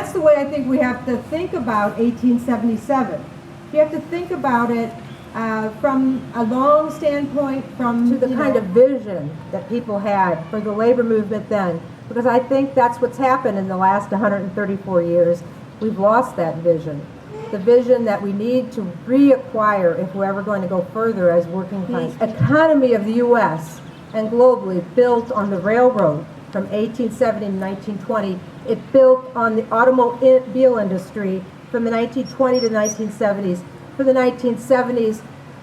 that's the way I think we have to think about 1877. You have to think about it from a long standpoint, from to the kind of vision that people had for the labor movement then, because I think that's what's happened in the last 134 years. We've lost that vision. The vision that we need to reacquire if we're ever going to go further as working class. The economy of the U.S. and globally built on the railroad from 1870 to 1920. It built on the automobile industry from the 1920 to 1970s. For the 1970s,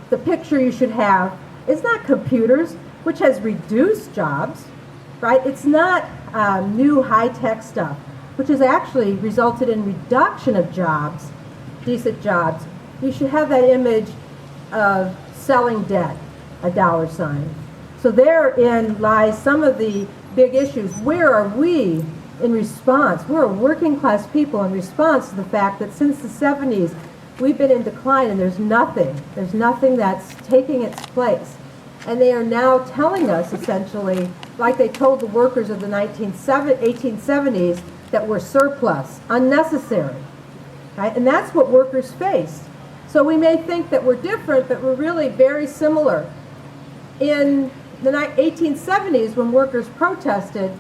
the picture you should have is not computers, which has reduced jobs, right? It's not new high-tech stuff, which has actually resulted in reduction of jobs, decent jobs. You should have that image of selling debt, a dollar sign. So therein lies some of the big issues. Where are we in response? We're a working class people in response to the fact that since the 70s, we've been in decline and there's nothing that's taking its place. And they are now telling us essentially, like they told the workers of the 1870s, that we're surplus, unnecessary. Right? And that's what workers faced. So we may think that we're different, but we're really very similar. In the 1870s, when workers protested,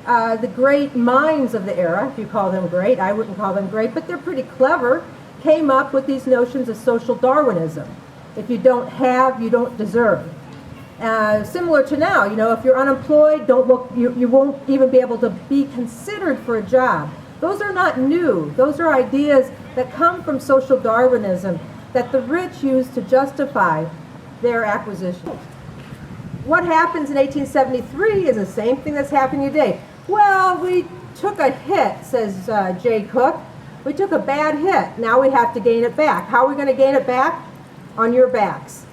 the great minds of the era, if you call them great, I wouldn't call them great, but they're pretty clever, came up with these notions of social Darwinism. If you don't have, you don't deserve. Similar to now, you know, if you're unemployed, don't look, you won't even be able to be considered for a job. Those are not new. Those are ideas that come from social Darwinism that the rich use to justify their acquisition. What happens in 1873 is the same thing that's happening today. Well, we took a hit, says Jay Cook. We took a bad hit. Now we have to gain it back. How are we going to gain it back? On your backs.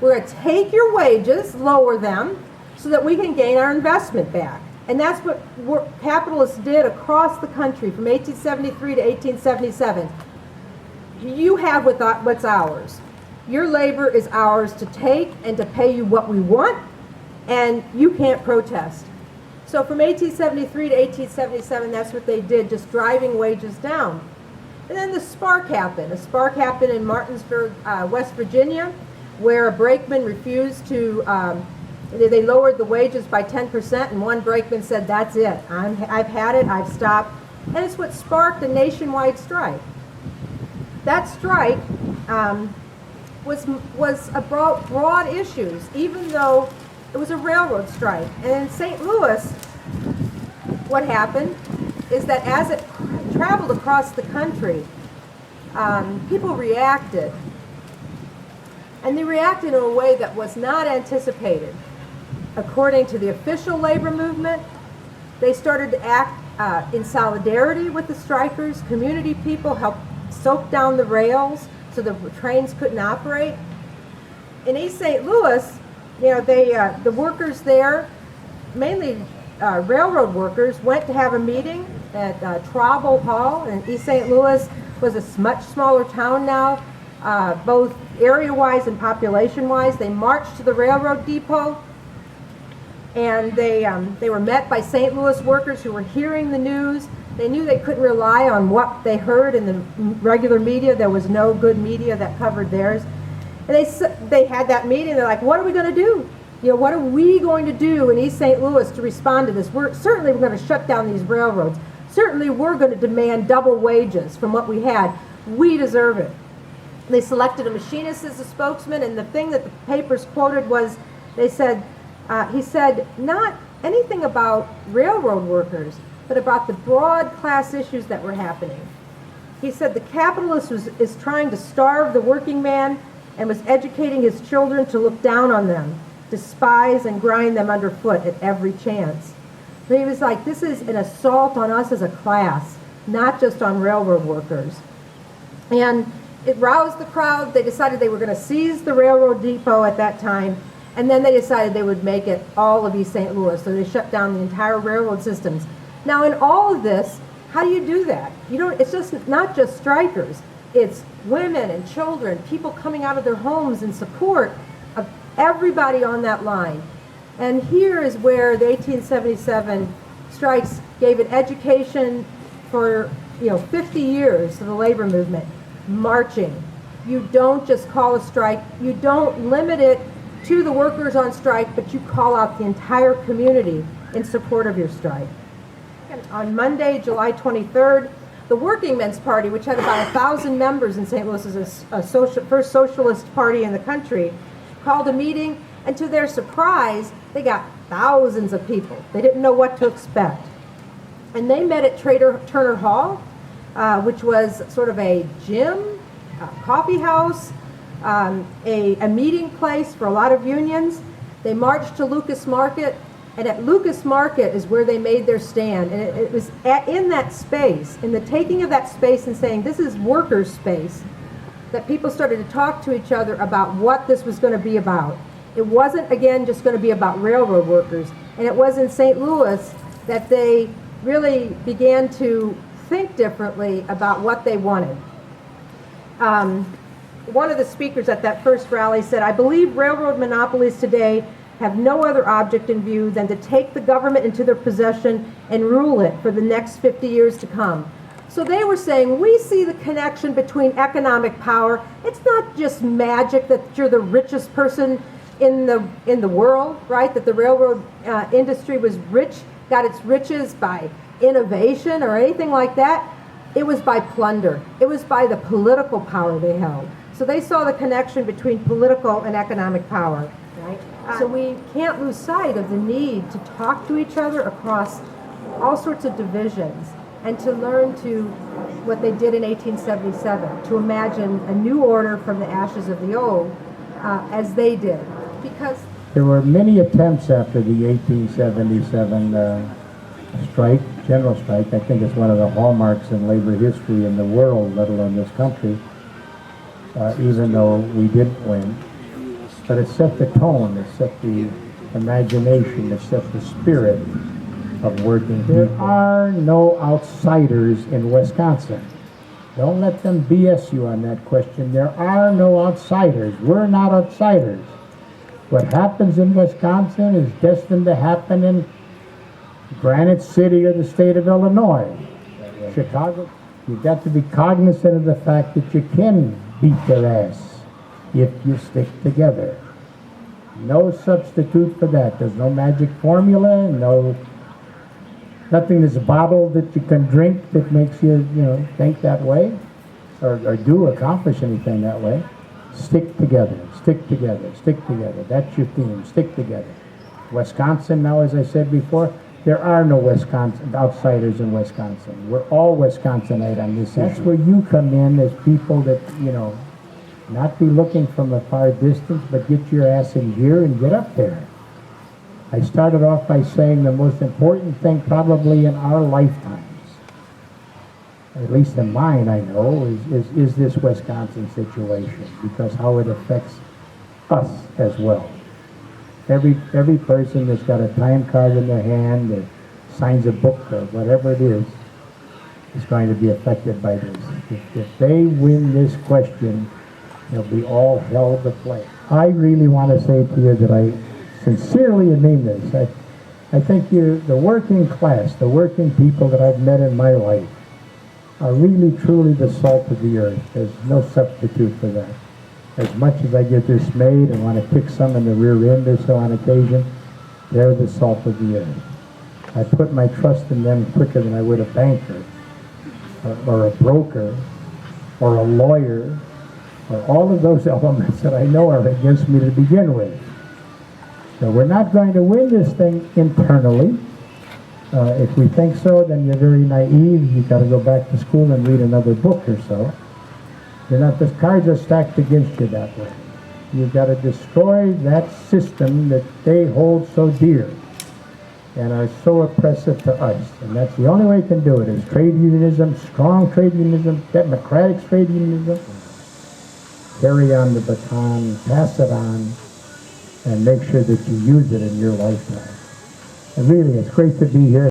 We're going to take your wages, lower them, so that we can gain our investment back. And that's what capitalists did across the country from 1873 to 1877. You have what's ours. Your labor is ours to take and to pay you what we want, and you can't protest. So from 1873 to 1877, that's what they did, just driving wages down. And then the spark happened. A spark happened in Martinsburg, West Virginia, where a brakeman refused to, they lowered the wages by 10%, and one brakeman said, that's it. I've had it, I've stopped. And it's what sparked a nationwide strike. That strike was about broad issues, even though it was a railroad strike. And in St. Louis, what happened is that as it traveled across the country, people reacted. And they reacted in a way that was not anticipated. According to the official labor movement, they started to act in solidarity with the strikers. Community people helped soak down the rails so the trains couldn't operate. In East St. Louis, you know, the workers there, mainly railroad workers, went to have a meeting at Trauble Hall in East St. Louis. Was a much smaller town now, both area-wise and population-wise. They marched to the railroad depot, and they were met by St. Louis workers who were hearing the news. They knew they couldn't rely on what they heard in the regular media. There was no good media that covered theirs. And they had that meeting. They're like, what are we going to do? You know, what are we going to do in East St. Louis to respond to this? Certainly we're going to shut down these railroads. Certainly we're going to demand double wages from what we had. We deserve it. They selected a machinist as a spokesman, and the thing that the papers quoted was, he said not anything about railroad workers, but about the broad class issues that were happening. He said the capitalist is trying to starve the working man and was educating his children to look down on them, despise and grind them underfoot at every chance. But he was like, this is an assault on us as a class, not just on railroad workers. And it roused the crowd. They decided they were going to seize the railroad depot at that time, and then they decided they would make it all of East St. Louis, so they shut down the entire railroad systems. Now in all of this, how do you do that? It's just not just strikers. It's women and children, people coming out of their homes in support of everybody on that line. And here is where the 1877 strikes gave an education for 50 years of the labor movement, marching. You don't just call a strike. You don't limit it to the workers on strike, but you call out the entire community in support of your strike. And on Monday, July 23rd, the Working Men's Party, which had about 1,000 members in St. Louis, is first socialist party in the country, called a meeting, and to their surprise, they got thousands of people. They didn't know what to expect. And they met at Turner Hall, which was sort of a gym, a coffee house, a meeting place for a lot of unions. They marched to Lucas Market, and at Lucas Market is where they made their stand. And it was in that space, in the taking of that space and saying, this is workers' space, that people started to talk to each other about what this was going to be about. It wasn't, again, just going to be about railroad workers. And it was in St. Louis that they really began to think differently about what they wanted. One of the speakers at that first rally said, I believe railroad monopolies today have no other object in view than to take the government into their possession and rule it for the next 50 years to come. So they were saying, we see the connection between economic power. It's not just magic that you're the richest person in the world, right? That the railroad industry was got its riches by innovation or anything like that. It was by plunder. It was by the political power they held. So they saw the connection between political and economic power, right? So we can't lose sight of the need to talk to each other across all sorts of divisions and to learn to what they did in 1877, to imagine a new order from the ashes of the old, as they did. Because there were many attempts after the 1877 strike, general strike. I think it's one of the hallmarks in labor history in the world, let alone this country, even though we didn't win. But it set the tone, it set the imagination, it set the spirit of working people. There are no outsiders in Wisconsin. Don't let them BS you on that question. There are no outsiders. We're not outsiders. What happens in Wisconsin is destined to happen in Granite City or the state of Illinois. Chicago. You've got to be cognizant of the fact that you can beat their ass if you stick together. No substitute for that. There's no magic formula, nothing that's bottled that you can drink that makes you, think that way or do accomplish anything that way. Stick together, stick together, stick together. That's your theme, stick together. Wisconsin now, as I said before, there are no Wisconsin outsiders in Wisconsin. We're all Wisconsinite on this issue. That's where you come in as people that, not be looking from a far distance, but get your ass in gear and get up there. I started off by saying the most important thing probably in our lifetimes, at least in mine I know, is this Wisconsin situation, because how it affects us as well. Every person that's got a time card in their hand that signs a book or whatever it is going to be affected by this. If they win this question, they'll be all hell to play. I really want to say to you that I sincerely mean this. I think the working class, the working people that I've met in my life are really truly the salt of the earth. There's no substitute for that. As much as I get dismayed and want to kick some in the rear end or so on occasion, they're the salt of the earth. I put my trust in them quicker than I would a banker or a broker or a lawyer or all of those elements that I know are against me to begin with. So we're not going to win this thing internally. If we think so, then you're very naive. You've got to go back to school and read another book or so. You're not, the cards are stacked against you that way. You've got to destroy that system that they hold so dear and are so oppressive to us. And that's the only way you can do it, is trade unionism, strong trade unionism, democratic trade unionism. Carry on the baton, pass it on, and make sure that you use it in your lifetime. And really, it's great to be here.